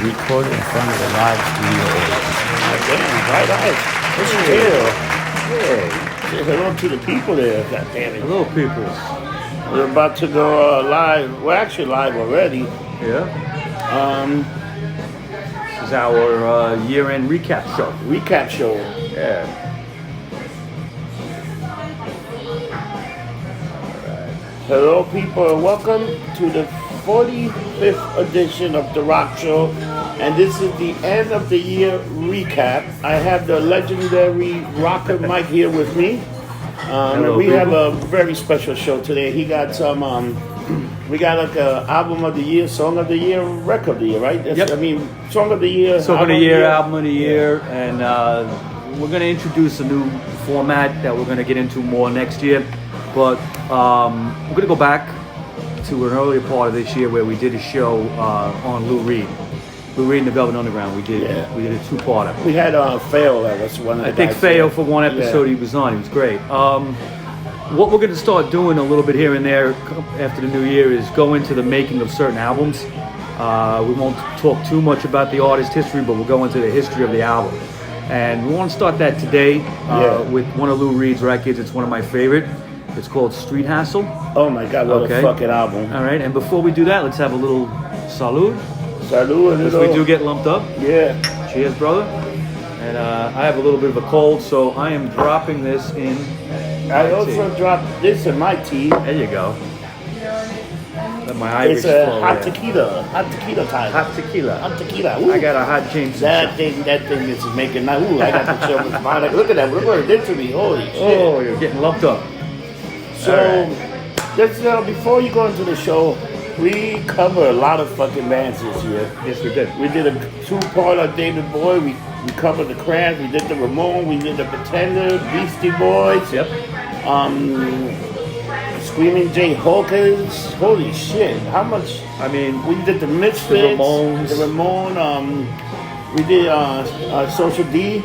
recorded in front of a live studio audience. Damn, bright eyes. It's real. Yeah. Say hello to the people there, God damn it. Hello, people. We're about to go live. We're actually live already. Yeah. This is our year-end recap show. Recap show. Yeah. Hello, people, and welcome to the 45th edition of the Rock Show. And this is the end of the year recap. I have the legendary rocker Mike here with me. Hello, we people. have a very special show today. He got some, we got like a album of the year, song of the year, record of the year, right? Yep. I mean, song of the year, Song of the year, album of the year, and we're going to introduce a new format that we're going to get into more next year. But we're going to go back to an earlier part of this year where we did a show on Lou Reed. Lou Reed and the Velvet Underground. We did a two-parter. We had Fail, that was one of the I think guys Fail there. for one episode he was on. He was great. What we're going to start doing a little bit here and there after the new year is go into the making of certain albums. We won't talk too much about the artist history, but we'll go into the history of the album. And we want to start that today with one of Lou Reed's records. It's one of my favorite. It's called Street Hassle. Oh my God, what a fucking album. All right, and before we do that, let's have a little salud. Salud, Because we do get lumped up. Yeah. Cheers, brother. And I have a little bit of a cold, so I am dropping this in. I also dropped this in my tea. There you go. Let my Irish It's a flow hot there. tequila. Hot tequila time. Hot tequila. Hot tequila. Ooh. I got a hot Jameson. That thing is making now. Ooh, I got the chill with mine. Like, look at that. Look what it did to me. Holy shit. Oh, you're getting lumped up. So, let's, before you go into the show, we cover a lot of fucking bands this year. Yes, we did. We did a two-part on David Bowie. We covered the Cramps. We did the Ramones. We did the Pretenders, Beastie Boys. Yep. Screaming Jay Hawkins. Holy shit. How much? I mean, We did the Misfits. The Ramones. The Ramone. We did Social D.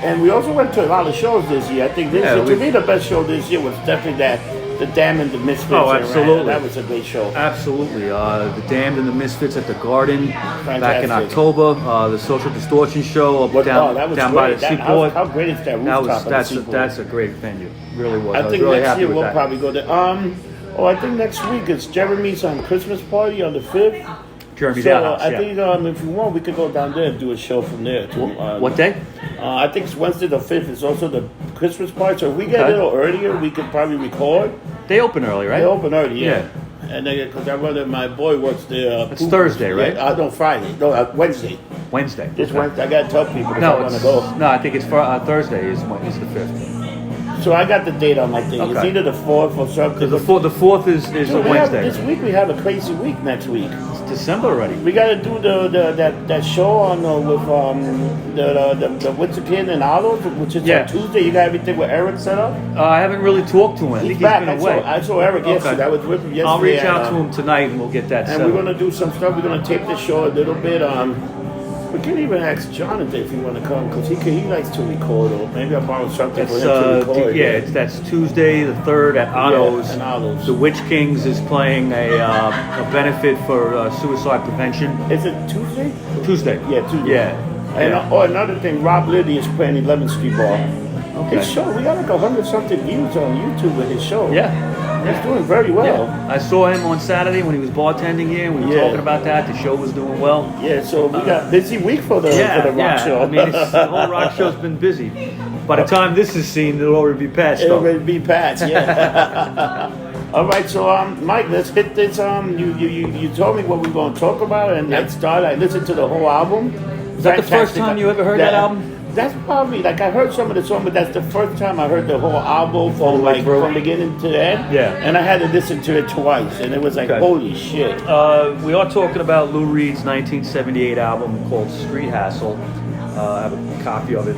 And we also went to a lot of shows this year. I think this year, to me, the best show this year was definitely the Damned and the Misfits. Oh, absolutely. That was a great show. absolutely. The Damned and the Misfits at the Garden back in Fantastic. October. The Social Distortion show up down that was by great. the Seaport. How great is that rooftop? That's a great venue. Really was. I was think really next happy year with we'll that. probably go there. I think next week it's Jeremy's Christmas party on the 5th. Jeremy's So Outhouse, I yeah. think if you want, we could go down there and do a show from there too. What day? I think it's Wednesday the 5th. It's also the Christmas party. So if we get Okay. a little earlier, we could probably record. They open early, right? They open early, yeah. Yeah. And then, because I rather my boy works there. It's Thursday, right? Yeah, no, Friday. No, Wednesday. Wednesday. This Wednesday. I gotta tell people if I No, want to it's, go. no, I think it's Thursday is the 5th. So I got the date on my thing. It's Okay. either the 4th or something. Because the 4th is Dude, a Wednesday. this week we have a crazy week next week. It's December already. We got to do that show on with the Winter Kid and Olive, which is on Tuesday. You got everything with Eric set up. I haven't really talked to him. I think He's back. been away. I saw Eric yesterday. I was with him yesterday. I'll reach out and, to him tonight and we'll get that And set we're up. gonna do some stuff. We're gonna tape the show a little bit. We can even ask Jonathan if he want to come because he likes to record, or maybe I'll borrow something for him to record. That's Tuesday the 3rd at Otto's. and Otto's. The Witch Kings is playing a benefit for suicide prevention. Is it Tuesday? Tuesday. Yeah, Tuesday. Yeah. And another thing, Rob Liddy is playing 11th Street Bar. Okay. His show, we got like 100 something views on YouTube with his show. Yeah. He's doing very well. Yeah. I saw him on Saturday when he was bartending here. We were talking about that. The show was doing well. Yeah, so we got a busy week for the rock show. I mean, the whole rock show's been busy. By the time this is seen, it'll already be past. It'll though. already be past, yeah. All right, so Mike, let's hit this. You told me what we're going to talk about, and let's start. I listened to the whole album. Is that the first time you ever heard that album? That's probably I heard some of the songs, but that's the first time I heard the whole album from beginning to the end. Yeah. And I had to listen to it twice, and it was like, holy shit. We are talking about Lou Reed's 1978 album called Street Hassle. I have a copy of it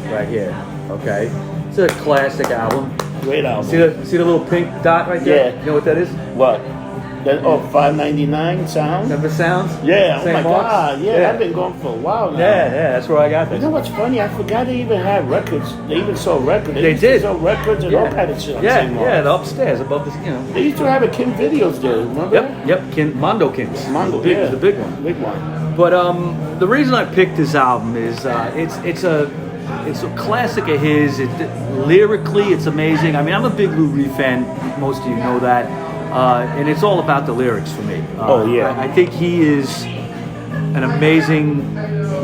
right here. Okay, it's a classic album. Great album. See the little pink dot right there? Yeah. You know what that is? What? $5.99 sound? Remember Sounds? Yeah, oh St. my Mark's? God. Yeah, I've been going for a while now. Yeah, that's where I got You this. know what's funny? I forgot they even had records. They even sold records. They used to did. sell records and all kind of shit on St. Mark's. Yeah, the upstairs above the, They used to have a King Videos there, remember? Yep, Mondo Kings. Mondo, the big one. Big one. But the reason I picked this album is it's a classic of his. Lyrically, it's amazing. I mean, I'm a big Lou Reed fan. Most of you know that, and it's all about the lyrics for me. I think he is an amazing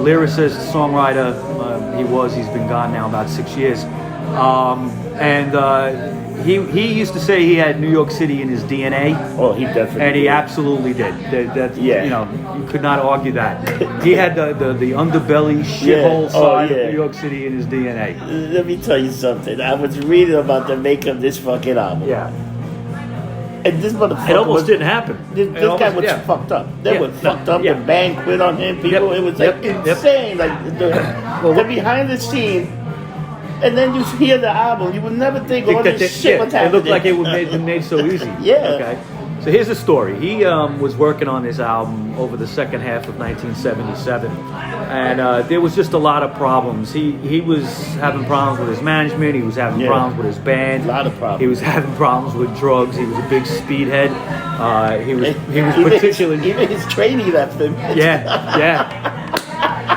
lyricist, songwriter. He's been gone now about 6 years, He used to say he had New York City in his DNA. Oh, he definitely and he did. Absolutely did. You know, you could not argue that. He had the underbelly shithole side of New York City in his DNA. Let me tell you something. I was reading about the making of this fucking album. Yeah. And this motherfucker It almost didn't happen. This guy was fucked up. They were fucked up. Yeah. The band quit on him. People, it was like insane. Like the behind the scene. And then you hear the album, you would never think all this shit was happening. It looked like it was made so easy. Yeah. Okay. So here's the story. He was working on this album over the second half of 1977, and there was just a lot of problems. He was having problems with his management. He was having problems with his band. A lot of problems. He was having problems with drugs. He was a big speedhead. He was particularly even his trainee left him. Yeah.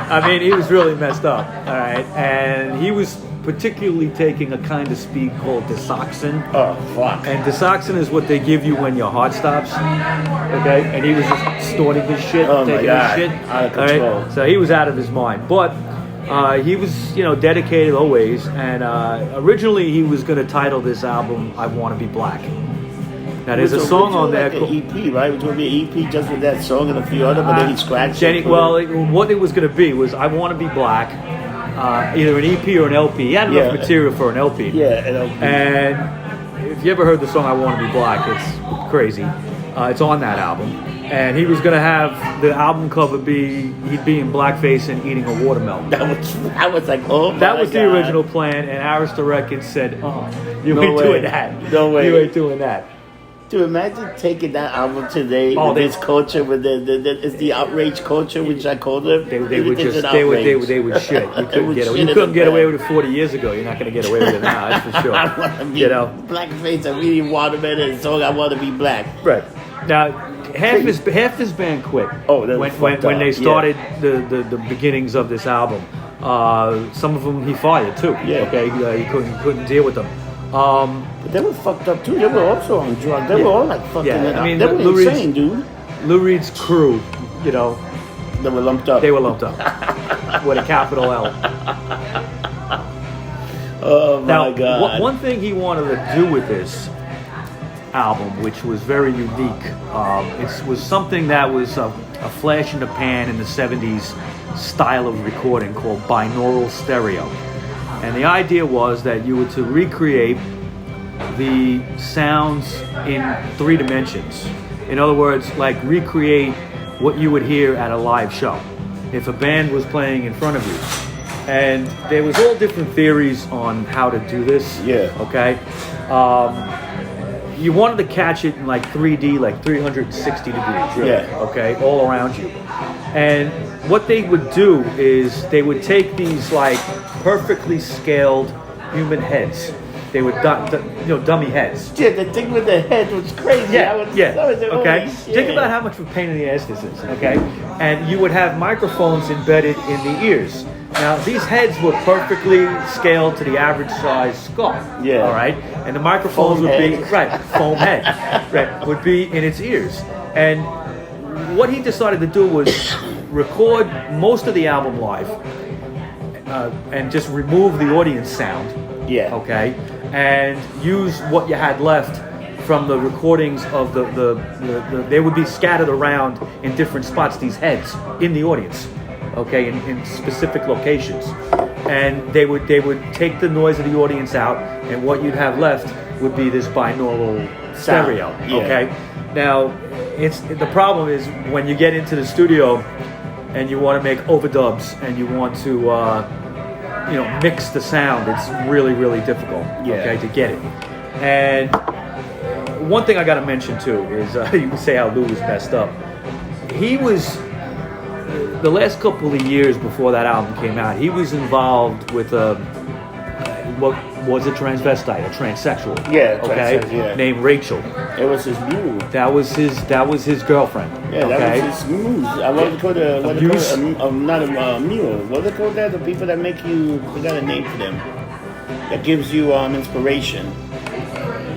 I mean, he was really messed up. All right, and he was particularly taking a kind of speed called Desoxin. Oh, fuck. And Desoxin is what they give you when your heart stops. Okay? And he was just snorting this shit, taking this shit. Out of control. Right? So he was out of his mind. But he was, dedicated always. And originally he was going to title this album, I Want to Be Black. Now there's a song on there called EP, right? It was going to be an EP just with that song and a few other, but then he scratched it. What it was going to be was I Want to Be Black. Either an EP or an LP. He had enough material for an LP. Yeah, an LP. And if you ever heard the song I Want to Be Black, it's crazy. It's on that album. And he was going to have the album cover he'd be in blackface and eating a watermelon. I was like, oh my That was God. the original plan, and Arista Records said, you ain't doing that. No way. You ain't doing that. To imagine taking that album today with this culture, with it's the outrage culture, which I called it. They would shit. You couldn't get away with it 40 years ago. You're not going to get away with it now. That's for sure. I want to be blackface. I'm eating watermelon, and so I want to be black. Right now, half his band quit. Oh, when they started the beginnings of this album. Some of them he fired too. Yeah. Okay. He couldn't deal with them. But they were fucked up too. They were also on drugs. They were all like fucking it up. They were insane, dude. Lou Reed's crew, they were lumped up. They were lumped up with a capital L. Oh my God! One thing he wanted to do with this album, which was very unique, it was something that was a flash in the pan in the '70s style of recording called binaural stereo. And the idea was that you were to recreate the sounds in 3 dimensions. In other words, like recreate what you would hear at a live show if a band was playing in front of you. And there was all different theories on how to do this. Yeah. Okay. You wanted to catch it in like 3D, like 360 degrees. Really, yeah. Okay, all around you. And what they would do is they would take these like perfectly scaled human heads. They would, dummy heads. Yeah, the thing with the head was crazy. Okay. Think about how much of a pain in the ass this is. Okay, and you would have microphones embedded in the ears. Now these heads were perfectly scaled to the average size skull. Yeah. All right, and the microphones would be foam head, would be in its ears. And what he decided to do was record most of the album live, and just remove the audience sound. Yeah. Okay, and use what you had left from the recordings of they would be scattered around in different spots, these heads in the audience, okay, in specific locations. And they would take the noise of the audience out, and what you'd have left would be this binaural stereo, okay? Now, the problem is when you get into the studio and you want to make overdubs and you want to mix the sound, it's really, really difficult, okay, to get it. And one thing I got to mention too is you can say how Lou was messed up. He was, the last couple of years before that album came out, he was involved with what was a transvestite, a transsexual. Yeah, okay, yeah. named Rachel. It was his mule. That was his girlfriend. Yeah, okay? that was his muse. I was called Muse? not a mule. What they call that? The people that make you. We got a name for them. That gives you inspiration.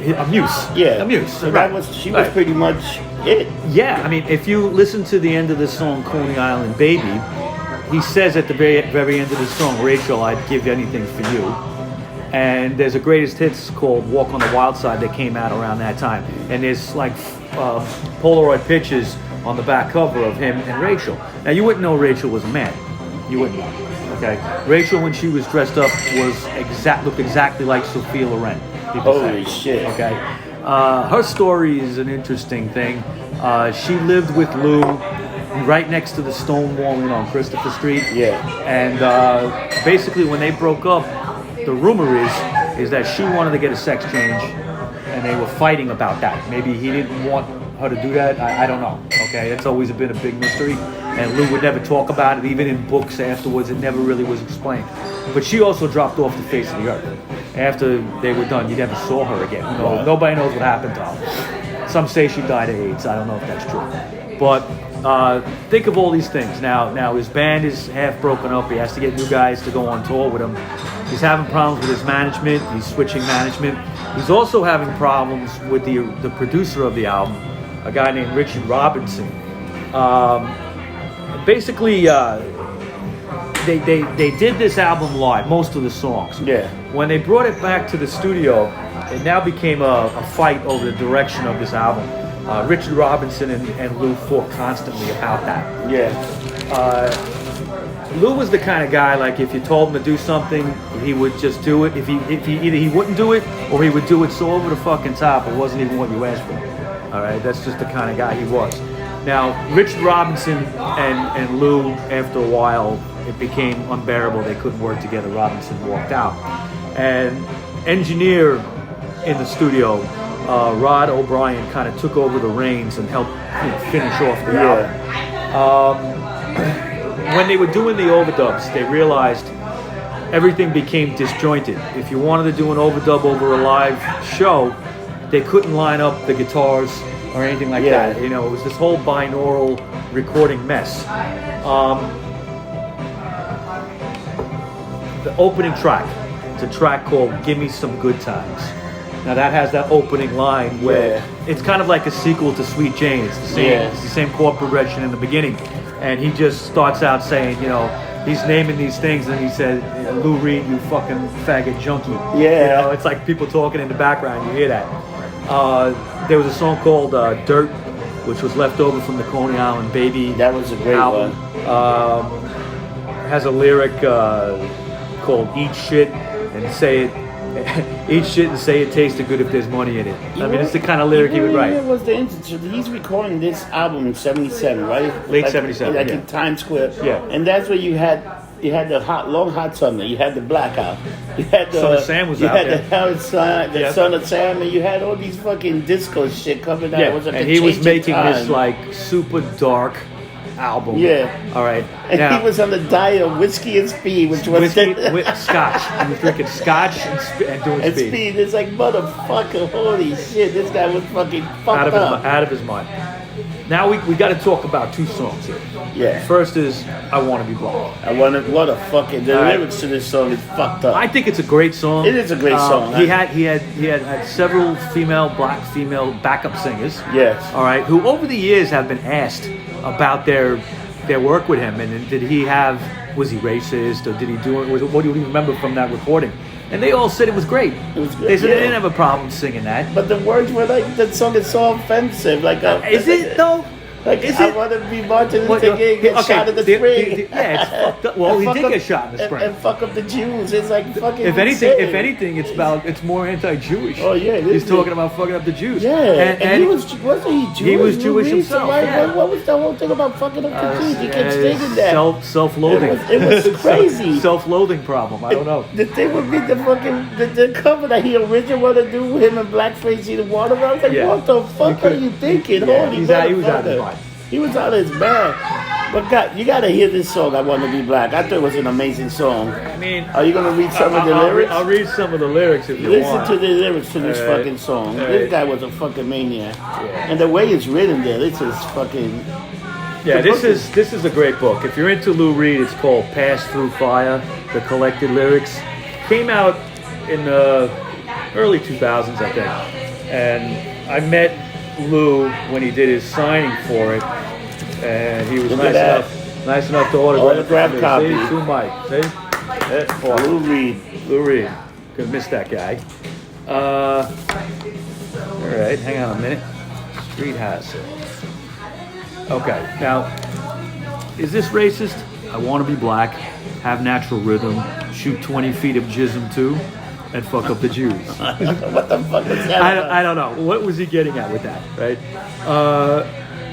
A muse. Yeah, a muse. So right. that was she was pretty much it. Yeah, I mean, if you listen to the end of the song "Coney Island Baby," he says at the very end of the song, "Rachel, I'd give anything for you." And there's a greatest hits called "Walk on the Wild Side" that came out around that time, and there's like Polaroid pictures on the back cover of him and Rachel. Now you wouldn't know Rachel was a man. You wouldn't know. Okay, Rachel when she was dressed up looked exactly like Sophia Loren. Holy shit. Okay, her story is an interesting thing. She lived with Lou right next to the stone wall in on Christopher Street. Yeah. And basically, when they broke up, the rumor is that she wanted to get a sex change, and they were fighting about that. Maybe he didn't want her to do that. I don't know. Okay, that's always been a big mystery, and Lou would never talk about it, even in books afterwards. It never really was explained. But she also dropped off the face of the earth. After they were done, you never saw her again. Nobody knows what happened to her. Some say she died of AIDS. I don't know if that's true. But think of all these things. Now his band is half broken up. He has to get new guys to go on tour with him. He's having problems with his management. He's switching management. He's also having problems with the producer of the album, a guy named Richard Robinson. Basically, they did this album live, most of the songs. Yeah. When they brought it back to the studio, it now became a fight over the direction of this album. Richard Robinson and Lou fought constantly about that. Yeah. Lou was the kind of guy, like, if you told him to do something, he would just do it. If he either he wouldn't do it, or he would do it so over the fucking top it wasn't even what you asked for. All right, that's just the kind of guy he was. Now, Richard Robinson and Lou, after a while, it became unbearable. They couldn't work together. Robinson walked out. And engineer in the studio, Rod O'Brien, kind of took over the reins and helped finish off the album. When they were doing the overdubs, they realized everything became disjointed. If you wanted to do an overdub over a live show, they couldn't line up the guitars or anything like that. It was this whole binaural recording mess. The opening track, it's a track called "Give Me Some Good Times." Now that has that opening line where it's kind of like a sequel to Sweet Jane. It's the same. It's the same chord progression in the beginning, and he just starts out saying, he's naming these things, and he said, "Lou Reed, you fucking faggot junkie." Yeah. It's like people talking in the background. You hear that. There was a song called "Dirt," which was left over from the Coney Island Baby. That was a great album. Has a lyric called "Eat Shit and Say It." Eat shit and say it tasted good if there's money in it. I mean, it's the kind of lyric he would write. He's recording this album in '77, right? Late '77, like in Times Square. Yeah. And that's where you had the long hot summer. You had the Blackout. You had the Son of Sam was you out had there. the Howard Son, the Son of Sam, and you had all these fucking disco shit coming out. Yeah, It was like and a he was change in making time. this like super dark album. Yeah. All right. And now, he was on the diet of whiskey and speed, which was with scotch. He was drinking scotch and doing and speed. speed. It's like, motherfucker, holy shit, this guy was fucking fucked up. Out of his mind. Now we got to talk about two songs here. Yeah. First is "I Want to Be Black." What a fucking the lyrics to this song is fucked up. I think it's a great song. It is a great song. He had several black female backup singers. Yes. All right, who over the years have been asked about their work with him, and was he racist, or did he do it? What do you remember from that recording? And they all said it was great. It was good. They said they didn't have a problem singing that. But the words were like, that song is so offensive. Like, Is it though? Like, is I it? want to be Martin Luther King get shot in the spring. Yeah, it's fucked up. Well, he did get shot in the spring. And fuck up the Jews. It's like fucking If insane. anything, it's more anti-Jewish. Oh yeah, he's talking about fucking up the Jews. Yeah, and he wasn't he Jewish? He was Jewish himself. Right? Yeah. What was the whole thing about fucking up the Jews? He kept stating that. Self-loathing. It was crazy. Self-loathing problem. I don't know. The thing would be the fucking the cover that he originally wanted to do with him and Blackface eating water. I was like, what the fuck are you thinking? Yeah, Holy he was out of his motherfucker. mind. He was out of his mind. But God, you gotta hear this song, I Want to Be Black. I thought it was an amazing song. I mean, Are you gonna read some of the lyrics? I'll read some of the lyrics if you Listen want. to the lyrics to this All right. fucking song. All This right. guy was a fucking maniac. Yeah. And the way it's written there, this is fucking... Yeah, The this book is a great book. If you're into Lou Reed, it's called Pass Through Fire, the collected lyrics. Came out in the early 2000s, I think. And I met Lou when he did his signing for it. And he was Look at nice enough to autograph Autograph it. copy. See, to Mike. See? That's awesome. Lou Reed. Lou Reed. Could miss that guy. All right, hang on a minute. Street Hassle. Okay, now, is this racist? I want to be black, have natural rhythm, shoot 20 feet of jism too, and fuck up the Jews. What the fuck was that? I don't know. What was he getting at with that, right?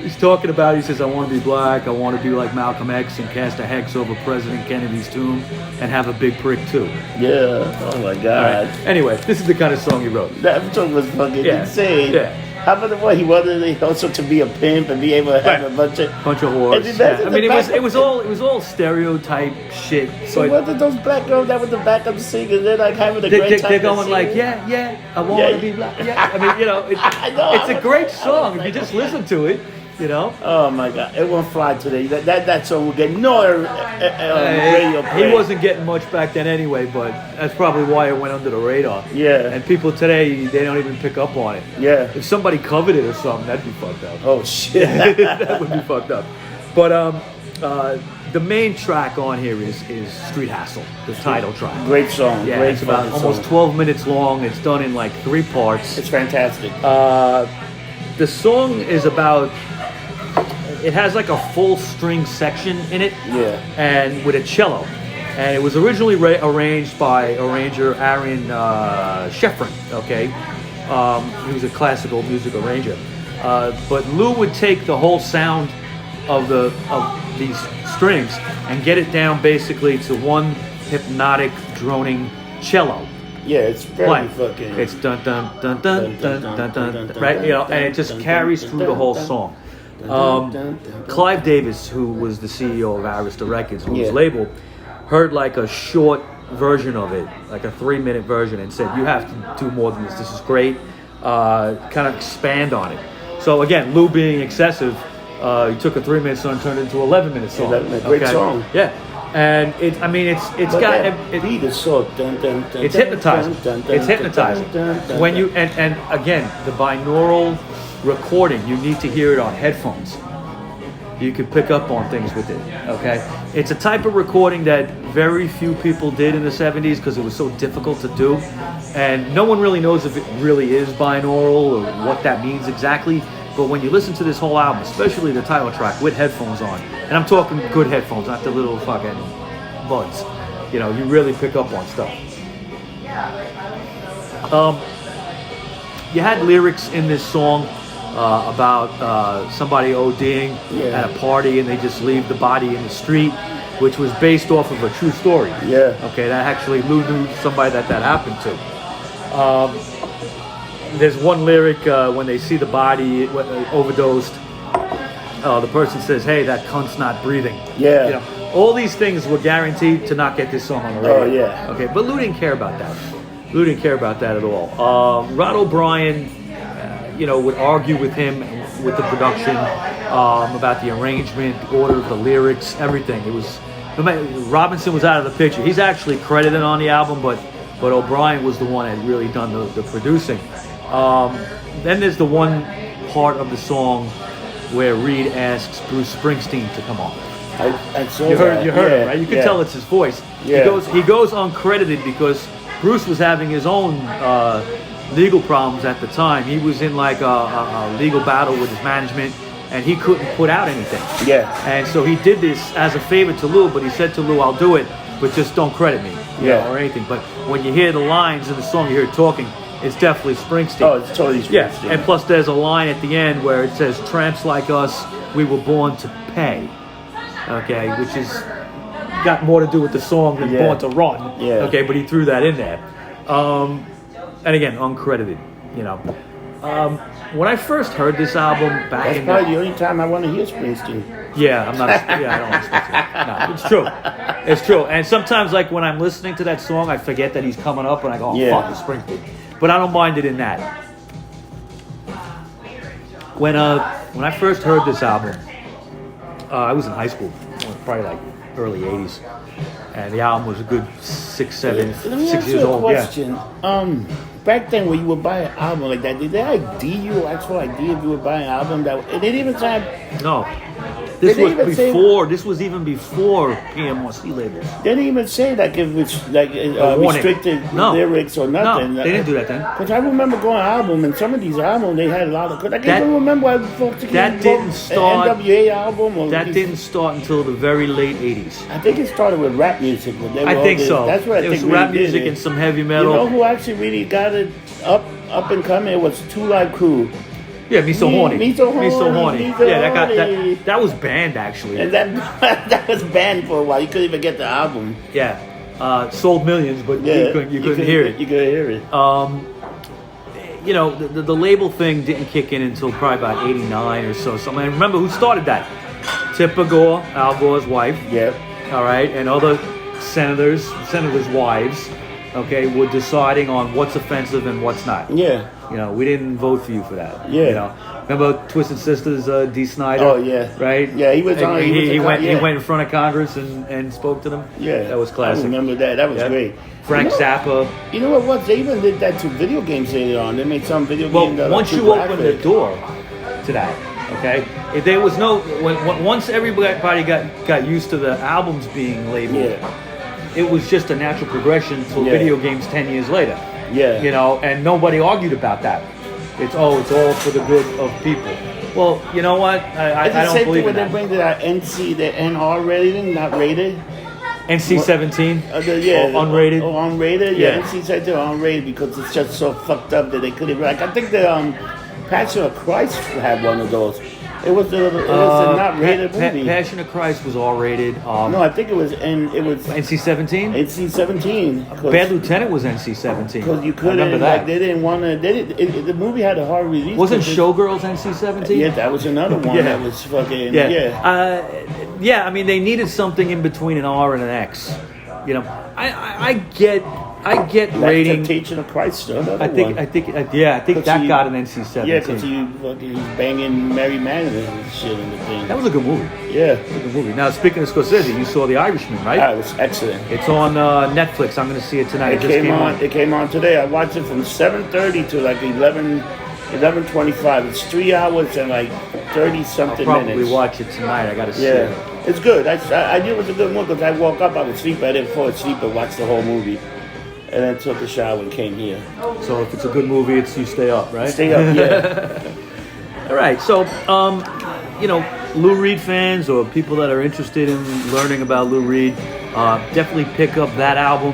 He's talking about, he says, I want to be black, I want to be like Malcolm X and cast a hex over President Kennedy's tomb and have a big prick too. Yeah, oh my All God. right. Anyway, this is the kind of song he wrote. That song was fucking Yeah, insane. yeah. How about the one he wanted also to be a pimp and be able to have Right. a bunch of whores. And that's Yeah. I in mean, the it was back- all stereotype shit. So but what did those black girls that with the backup singers? They're like having a they're great time. going singing. like, yeah, I want Yeah. to be black. Yeah, I mean, you know, I know, it's I a was great like- song if you just listen to it. You know, Oh my God, it won't fly today. That song will get no radio play. he wasn't getting much back then anyway, but that's probably why it went under the radar. Yeah. And people today, they don't even pick up on it. Yeah. If somebody covered it or something, that'd be fucked up. Oh shit. That would be fucked up. But the main track on here is Street Hassle, the title track. Great song. Yeah, Great it's about fucking almost song. 12 minutes long. It's done in like 3 parts. It's fantastic. The song is about, it has like a full string section in it. Yeah. And with a cello. And it was originally arranged by arranger Aaron Sheffrin, okay? He was a classical music arranger. But Lou would take the whole sound of these strings and get it down basically to one hypnotic droning cello. Yeah, it's very Playing. fucking. It's dun dun dun dun dun dun dun, right? You know, and it just carries through the whole song. Clive Davis, who was the CEO of Arista Records, Lou's Yeah. label, heard like a short version of it, like a 3-minute version, and said, "You have to do more than this. This is great. Kind of expand on it." So again, Lou being excessive, he took a 3-minute song and turned it into an 11-minute song. 11-minute, great song. Yeah, and it's But got that beat is so dun, dun, dun, it's dun, hypnotizing. dun, dun, It's dun, hypnotizing. dun, dun, When dun. you and again the binaural recording, you need to hear it on headphones. You can pick up on things with it. Okay, it's a type of recording that very few people did in the 70s because it was so difficult to do, and no one really knows if it really is binaural or what that means exactly. But when you listen to this whole album, especially the title track with headphones on, and I'm talking good headphones, not the little fucking buds, you know, you really pick up on stuff. You had lyrics in this song about somebody ODing Yeah. at a party and they just leave the body in the street, which was based off of a true story. Yeah. Okay, that actually Lou knew somebody that happened to. There's one lyric when they see the body overdosed. The person says, "Hey, that cunt's not breathing." Yeah. You know, all these things were guaranteed to not get this song on the radio. Oh, yeah. Okay, but Lou didn't care about that. Lou didn't care about that at all. Rod O'Brien, would argue with him with the production about the arrangement, the order of the lyrics, everything. It was Robinson was out of the picture. He's actually credited on the album, but O'Brien was the one that really done the producing. Then there's the one part of the song where Reed asks Bruce Springsteen to come on. I saw You heard that. him, right? You can yeah. tell it's his voice. Yeah. He goes uncredited because Bruce was having his own legal problems at the time. He was in like a legal battle with his management, and he couldn't put out anything. Yeah. And so he did this as a favor to Lou, but he said to Lou, "I'll do it, but just don't credit me, or anything." But when you hear the lines in the song, you hear it talking. It's definitely Springsteen. Oh, it's totally Yeah, Springsteen. and plus there's a line at the end where it says, "Tramps like us, we were born to pay." Okay, which is got more to do with the song than Yeah. Born to Run. Yeah. Okay, but he threw that in there. And again, uncredited, when I first heard this album back That's in probably the only time I want to hear Springsteen. yeah, I'm not. Yeah, I don't want to speak to it. No, it's true. It's true. And sometimes, like when I'm listening to that song, I forget that he's coming up, and I go, "Oh Yeah. fuck, it's Springsteen." But I don't mind it in that. When I first heard this album, I was in high school, probably like early '80s, and the album was a good 6 Let me ask years you a old. question. Back then, when you would buy an album like that, did they ID you? Actual ID if you would buy an album that? It didn't even say. No, this Did they even was say- before. This was even before PMRC labels. They didn't even say like if it's like warning. restricted No. lyrics or nothing. No, they didn't do that then. Because I remember going album, and some of these albums they had a lot of. Cause I can't That- even remember I folks that didn't start- an NWA album. Or That these- didn't start until the very late '80s. I think it started with rap music. When they were I all think this- so. That's what I it think was rap really did music it. and some heavy You metal. know who actually really got it up and coming? It was Two Live Crew. Yeah, Me So Me- Horny. Me So Horny, Me So Yeah, Horny. that was banned actually. And that was banned for a while. You couldn't even get the album. Yeah, sold millions, but Yeah, you couldn't hear it. You couldn't hear it. You know, the label thing didn't kick in until probably about '89 or so. So I mean, remember who started that? Tipper Gore, Al Gore's wife. Yeah. All right, and other senators' wives. Okay, were deciding on what's offensive and what's not. Yeah. You know, we didn't vote for you for that. Yeah. You know, remember Twisted Sisters, D. Snyder? Oh, yeah. Right? Yeah, he was And on- he was He a- went. yeah. He went in front of Congress and spoke to them. Yeah. That was classic. I remember that. That was Yeah. great. Frank You know- Zappa. You know what was? They even did that to video games later on. They made some video Well, games that once are too you open the graphic. door to that, okay, if there was no once everybody got used to the albums being labeled, Yeah. it was just a natural progression to Yeah. video games 10 years later. Yeah. You know, and nobody argued about that. It's all for the good of people. Well, you know what? I It's the don't same believe thing in when they that. bring to that NC, the NR rating, not rated. NC-17. Yeah. Oh, unrated. Oh, unrated. Yeah. Yeah. NC said they're unrated because it's just so fucked up that they couldn't. Like I think the Passion of Christ had one of those. It was a not rated movie. Passion of Christ was R-rated. No, I think it was NC-17. NC-17. Bad Lieutenant was NC-17. Because you I couldn't, remember that. like, they didn't want to. The movie had a hard release. Wasn't 'cause Showgirls NC-17? Yeah, that was another one Yeah. that was fucking. Yeah. Yeah. Yeah, I mean, they needed something in between an R and an X. You know, I get That's rating. Temptation of Christ. Another I think one. that he- got an NC-17. Yeah, because he's banging Mary Magdalene and shit in the thing. That was a good movie. Yeah. Good movie. Now, speaking of Scorsese, you saw The Irishman, right? That was excellent. It's on Netflix. I'm going to see it tonight. It just came on. It came on today. I watched it from 7:30 to like 11:25. It's 3 hours and like 30 I'll something probably minutes. watch it tonight. I got to see Yeah, it. it's good. I knew it was a good one because I woke up, I would sleep, I didn't fall asleep and watch the whole movie. And then took a shower and came here. So if it's a good movie, it's you stay up, right? Stay up, yeah. All right. So, you know, Lou Reed fans or people that are interested in learning about Lou Reed, definitely pick up that album.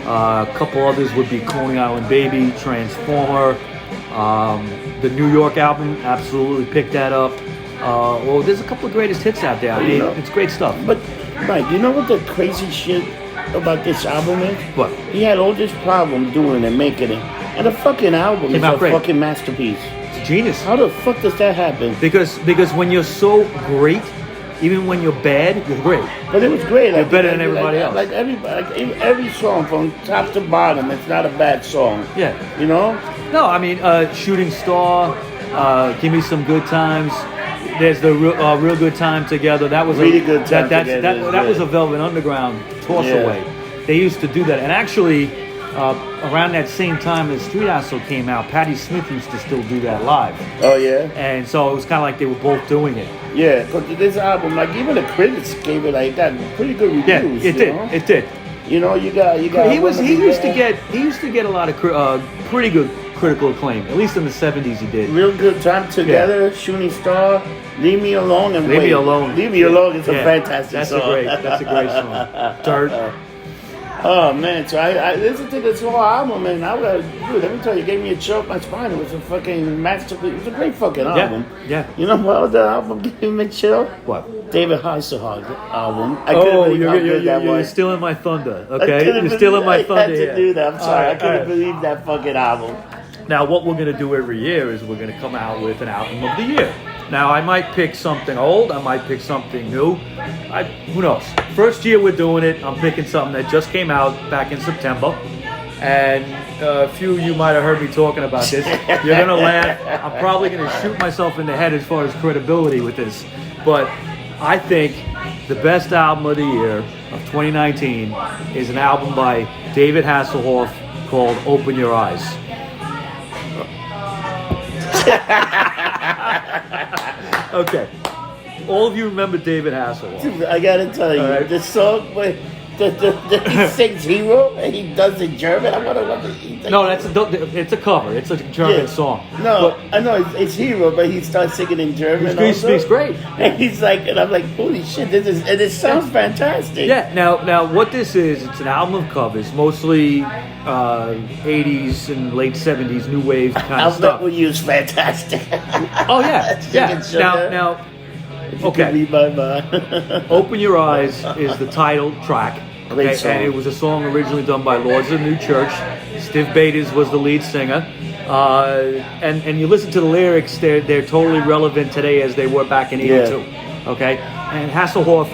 A couple others would be Coney Island Baby, Transformer, the New York album. Absolutely pick that up. Well, there's a couple of greatest hits out there. I mean, it's great stuff. But, Mike, you know what the crazy shit about this album is? What? He had all this problem doing and making it. And the fucking album Came is out a great. fucking masterpiece. It's genius. How the fuck does that happen? Because when you're so great, even when you're bad, you're great. But it was great. You're better than everybody else. Like every song from top to bottom, it's not a bad song. Yeah. You know? No, I mean, Shooting Star, Give Me Some Good Times. There's the Real Good Time Together. That was Really Good Time Together is That was good. a Velvet Underground toss Yeah. away. They used to do that, and actually, around that same time as Street Hustle came out, Patti Smith used to still do that live, Oh, yeah? and so it was kind of like they were both doing it. Yeah, because this album, like, even the critics gave it, like, got pretty good Yeah, reviews. it you did. know? It did. You know, you got. He used to get a lot of pretty good critical acclaim. At least in the '70s, he did. Real Good Time Together, Shooting Star, Leave Me Alone, and Leave Wait. Me Alone. Leave Me Alone is a Yeah, fantastic that's song. That's a great song. Dirt. Oh, man, so I listened to this whole album, and I was, dude, let me tell you, it gave me a chill up my spine. It was a fucking masterpiece. It was a great fucking album. Yeah. You know what other album gave me a chill? What? David Hasselhoff album. I couldn't believe how good that you're was. stealing my thunder. I Okay, couldn't you're stealing my believe I thunder. had to here. do that. I'm sorry. I All couldn't right. believe that fucking album. Now, what we're going to do every year is we're going to come out with an album of the year. Now, I might pick something old. I might pick something new. Who knows? First year we're doing it, I'm picking something that just came out back in September. And a few of you might have heard me talking about this. You're going to laugh. I'm probably going to shoot myself in the head as far as credibility with this. But I think the best album of the year of 2019 is an album by David Hasselhoff called Open Your Eyes. Okay. All of you remember David Hasselhoff. I gotta tell you, Right. the song where he sings "Hero" and he does it in German. I wonder what he No, it's a cover. It's a German song. No, I know it's "Hero," but he starts singing in German. He also. speaks great. And he's like, and I'm like, holy shit, and it sounds fantastic. Yeah. Now, what this is? It's an album of covers, mostly 80s and late 70s new wave kind of I'll stuff. bet we use fantastic. Oh yeah, yeah. Singing sugar. Now, If you okay. can read my mind. Open Your Eyes is the title track. Great song. And it was a song originally done by Lords of the New Church. Steve Baders was the lead singer. And you listen to the lyrics, they're totally relevant today as they were back in '82. Okay? And Hasselhoff,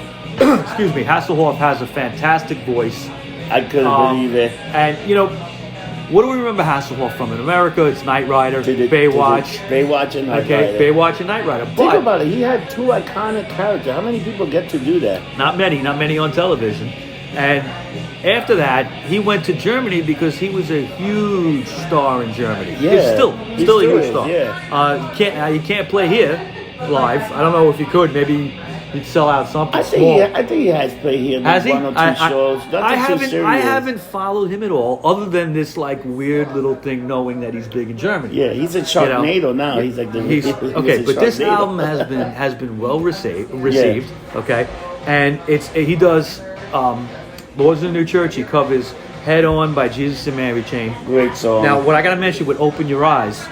excuse me, Hasselhoff has a fantastic voice. I couldn't believe it. And, you know, what do we remember Hasselhoff from? In America, it's Knight Rider, Baywatch. Baywatch and Knight Rider. Okay, Baywatch and Knight Rider. Think But about it. He had two iconic characters. How many people get to do that? not many on television. And after that, he went to Germany because he was a huge star in Germany. Yeah, He's still he a still huge is, star. yeah. You can't play here live. I don't know if you could. Maybe he'd sell out something small. I think he has played here Has he? one or two shows. Nothing too serious. I haven't followed him at all, other than this like weird little thing, knowing that he's big in Germany. Yeah, he's a Sharknado now. He's like the okay, but this Sharknado. album has been well received. Okay, and he does Lords of the New Church. He covers Head On by Jesus and Mary Chain. Great song. Now, what I got to mention with Open Your Eyes,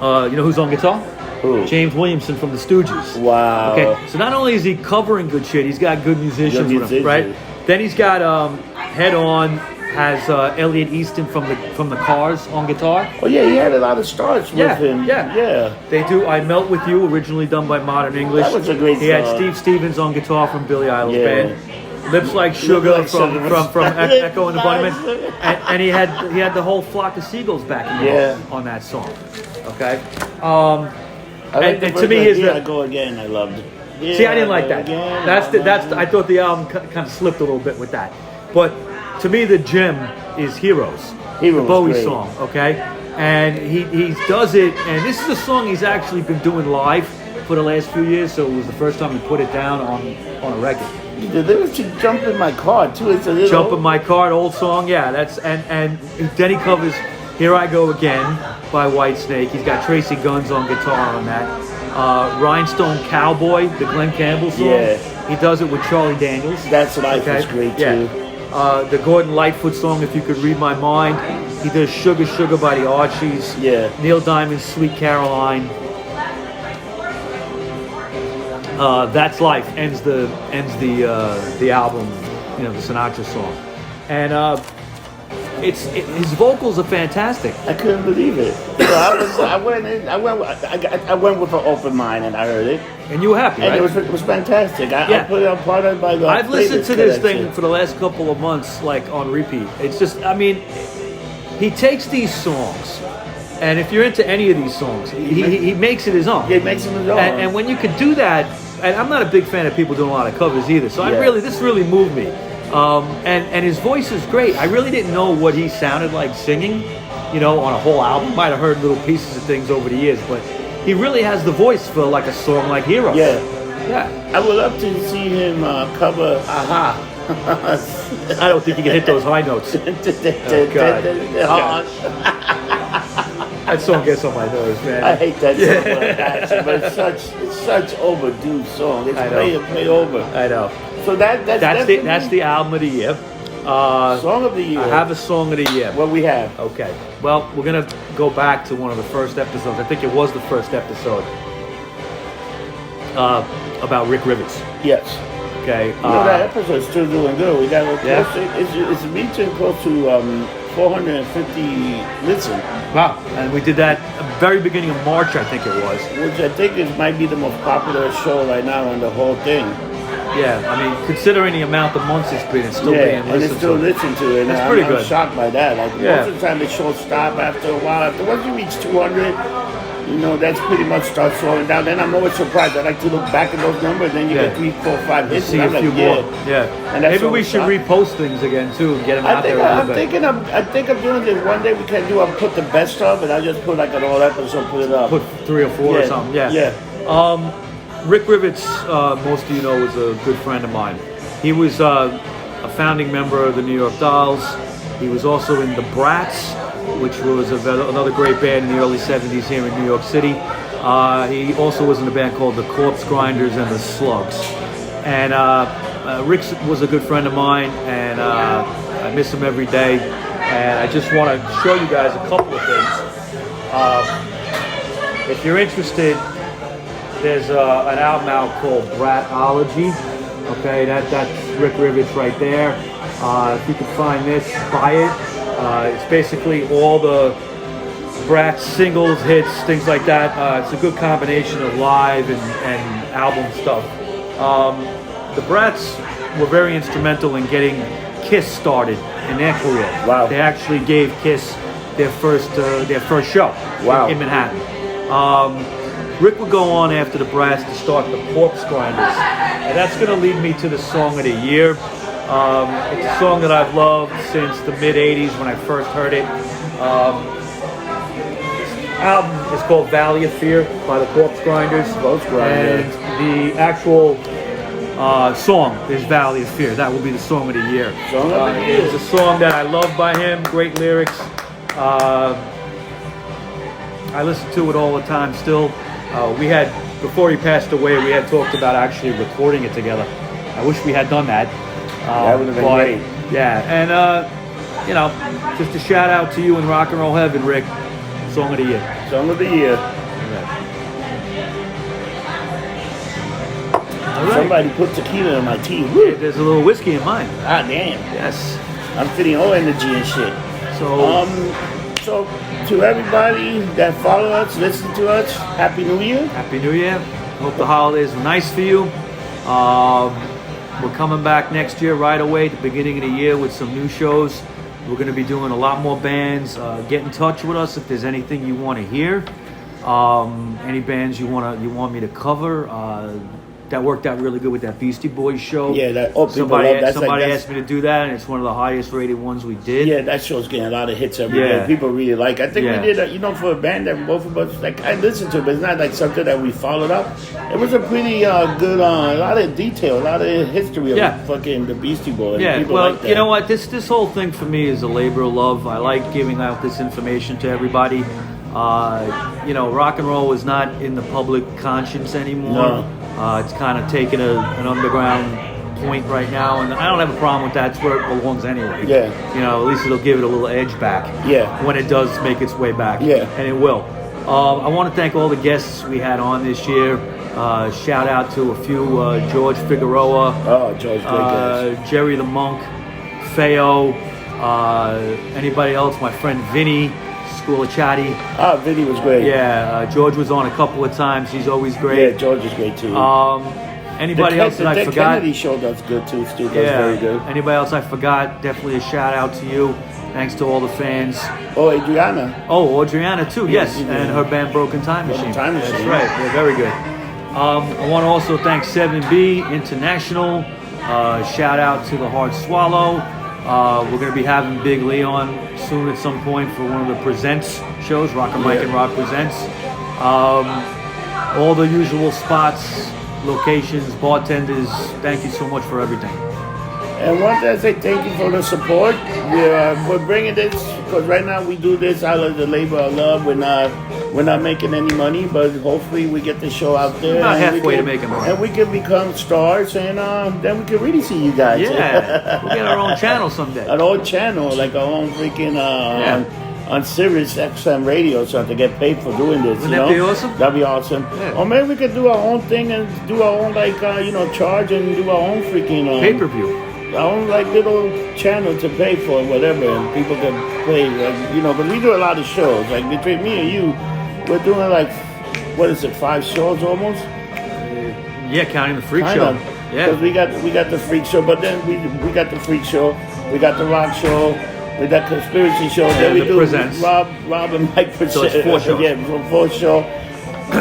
you know who's on guitar? Who? James Williamson from the Stooges. Wow. Okay, so not only is he covering good shit, he's got good musicians with him, right? Then he's got Head On has Elliot Easton from the Cars on guitar. Oh yeah, he had a lot of starts with him. Yeah. They do I Melt With You, originally done by Modern English. That was a great He had song. Steve Stevens on guitar from Billy Idol's Yeah. band. Lips Like Sugar Like from Sugar. Echo and the Lips Bunnymen. Like- And he had the whole flock of seagulls backing him on that song. Okay. I like the and to me, version, is Here the I Go Again. I loved it. Here See, I didn't like Go that. Again. I thought the album kind of slipped a little bit with that. But to me, the gem is Heroes, the Bowie great. song. Okay, and he does it, and this is a song he's actually been doing live for the last few years. So it was the first time he put it down on a record. The lyrics to Jump in My Car too. It's a little Jump in My Car, old song. Yeah, that's and then he covers Here I Go Again by Whitesnake. He's got Tracy Guns on guitar on that. Rhinestone Cowboy, the Glenn Campbell song. Yeah. He does it with Charlie Daniels. That's Life is great too. The Gordon Lightfoot song, If You Could Read My Mind. He does Sugar Sugar by the Archies. Yeah. Neil Diamond's Sweet Caroline. That's Life ends the album, you know, the Sinatra song, and his vocals are fantastic. I couldn't believe it. So I went with an open mind and I heard it. And you were happy, And right? it was fantastic. I put it on part of my I've listened playlist to this collection. thing for the last couple of months, like on repeat. It's just, I mean, he takes these songs, and if you're into any of these songs, he makes it his own. Yeah, he makes them his own. And when you could do that, and I'm not a big fan of people doing a lot of covers either, so this really moved me. And his voice is great. I really didn't know what he sounded like singing, you know, on a whole album. Might have heard little pieces of things over the years, but he really has the voice for like a song like Heroes. Yeah. I would love to see him cover Aha. I don't think you can hit those high notes. God. That song gets on my nerves, man. I hate that song, but it's such overdue song. It's play over. I know. So that's the album of the year. Song of the year. I have a song of the year. What we have? Okay. Well, we're gonna go back to one of the first episodes. I think it was the first episode about Rick Rivers. Yes. Okay. You know, that episode's still doing good. We got it's reaching close to 450 listen, Wow. And we did that at the very beginning of March, I think it was. which I think might be the most popular show right now on the whole thing. Yeah, I mean, considering the amount of months it's been, it's still being and it's listened still to. listened to. And That's pretty I'm good. shocked by that. Like Yeah. most of the time, the shows stop after a while. After once you reach 200, you know that's pretty much starts slowing down. Then I'm always surprised. I like to look back at those numbers. Then you Yeah. get 3, 4, 5 hits. See And a I'm few like, more. yeah. Yeah. And that's Maybe we always should shocking. repost things again too and get them I out think there a little I'm bit. thinking I think I'm doing this one day. We can do. I'll put the best of, and I'll just put like an all episode. Put it up. Put 3 or 4 or something. Yeah. Yeah. Rick Rivets, most of you know, is a good friend of mine. He was a founding member of the New York Dolls. He was also in the Brats, which was another great band in the early 70s here in New York City. He also was in a band called the Corpse Grinders and the Slugs. And Rick was a good friend of mine, and I miss him every day. And I just want to show you guys a couple of things. If you're interested, there's an album out called Bratology. Okay, that's Rick Rivets right there. If you can find this, buy it. It's basically all the Bratz singles, hits, things like that. It's a good combination of live and album stuff. The Bratz were very instrumental in getting Kiss started in their career. Wow. They actually gave Kiss their first show Wow. in Manhattan. Rick would go on after the Bratz to start the Corpse Grinders, and that's going to lead me to the song of the year. It's a song that I've loved since the mid '80s when I first heard it. This album is called Valley of Fear by the Corpse Grinders, and the actual song is Valley of Fear. That will be the song of the year. Song of the year. It's a song that I love by him. Great lyrics. I listen to it all the time still. We had, before he passed away, we had talked about actually recording it together. I wish we had done that. That would have been great. Yeah, and you know, just a shout out to you in rock and roll heaven, Rick. Song of the year. Song of the year. All right. Somebody put tequila in my tea. Yeah, Woo. there's a little whiskey in mine. Ah, damn. Yes. I'm feeling all energy and shit. So, So to everybody that follow us, listen to us, Happy New Year. Happy New Year. Hope the holidays were nice for you. We're coming back next year right away at the beginning of the year with some new shows. We're going to be doing a lot more bands. Get in touch with us if there's anything you want to hear. Any bands you want me to cover. That worked out really good with that Beastie Boys show. Yeah, people somebody love that. somebody asked me to do that, and it's one of the highest rated ones we did. Yeah, that show's getting a lot of hits every day. Yeah. People really like. I think Yeah. we did, for a band that both of us like. I listened to, it, but it's not like something that we followed up. It was a pretty good, a lot of detail, a lot of history of fucking the Beastie Boys. Yeah, People well, like that. you know what? This whole thing for me is a labor of love. I like giving out this information to everybody. Rock and roll is not in the public conscience anymore. No. It's kind of taken an underground point right now, and I don't have a problem with that. It's where it belongs anyway. Yeah. At least it'll give it a little edge back. Yeah. When it does make its way back. Yeah. And it will. I want to thank all the guests we had on this year. Shout out to a few: George Figueroa. Oh, George, great guys. Jerry the Monk, Feo, anybody else? My friend Vinny, School of Chatty. Ah, Vinny was great. Yeah, George was on a couple of times. He's always great. Yeah, George is great too. Anybody else that I forgot? Kennedy show does good too. Stu does Yeah. very good. Anybody else I forgot? Definitely a shout out to you. Thanks to all the fans. Oh, Adriana. Oh, Adriana too. Yes, Adriana. and her band Broken Time Machine. Time Machine. That's right. They're very good. I want to also thank 7B International. Shout out to the Hard Swallow. We're going to be having Big Leon soon at some point for one of the Presents shows, Rock and Mike and Rock Presents. All the usual spots, locations, bartenders. Thank you so much for everything. And once I say thank you for the support, we're bringing this because right now we do this out of the labor of love. We're not making any money, but hopefully we get the show out there. About and halfway to making money. And we can become stars, and then we can really see you guys. Yeah, we'll get our own channel someday. An old channel, like our own freaking on Sirius XM radio, so I have to get paid for doing this. Wouldn't that be awesome? That'd be awesome. Yeah. Or maybe we could do our own thing and do our own charge and do our own freaking Pay-per-view. own like little channel to pay for whatever, and people can pay, like, you know. But we do a lot of shows. Like between me and you, we're doing like, what is it, 5 shows almost? Yeah, counting the freak Kind show. of. Yeah. Because we got the freak show, but then we got the freak show, we got the rock show, we got conspiracy show. Then we the do Presents. Rob and Mike present. So it's 4 shows. Yeah, from 4 show.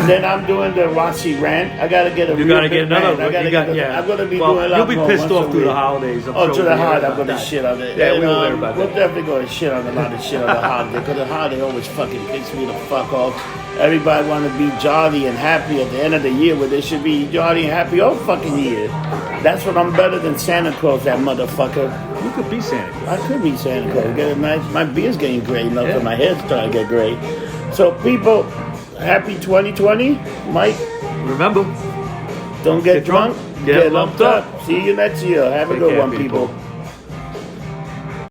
Then I'm doing the Rossi rant. I gotta get a. You gotta get another. I'm gonna be doing a lot You'll be more pissed once off a through the week. holidays. I'm Oh, sure to the we'll hear holiday, I'm about gonna that. shit on it. Yeah, And, we will hear about we're that. definitely gonna shit on a lot of shit on the holiday, because the holiday always fucking pisses me the fuck off. Everybody want to be jolly and happy at the end of the year, where they should be jolly and happy all fucking year. That's what I'm better than Santa Claus, that motherfucker. You could be Santa Claus. I could be Santa Claus. Get a nice, my beard's getting gray enough, Yeah. and my hair's starting to get gray. So people, happy 2020, Mike. Remember, Don't get drunk, get lumped up. See you next year. Have a Take good care, one, people. people.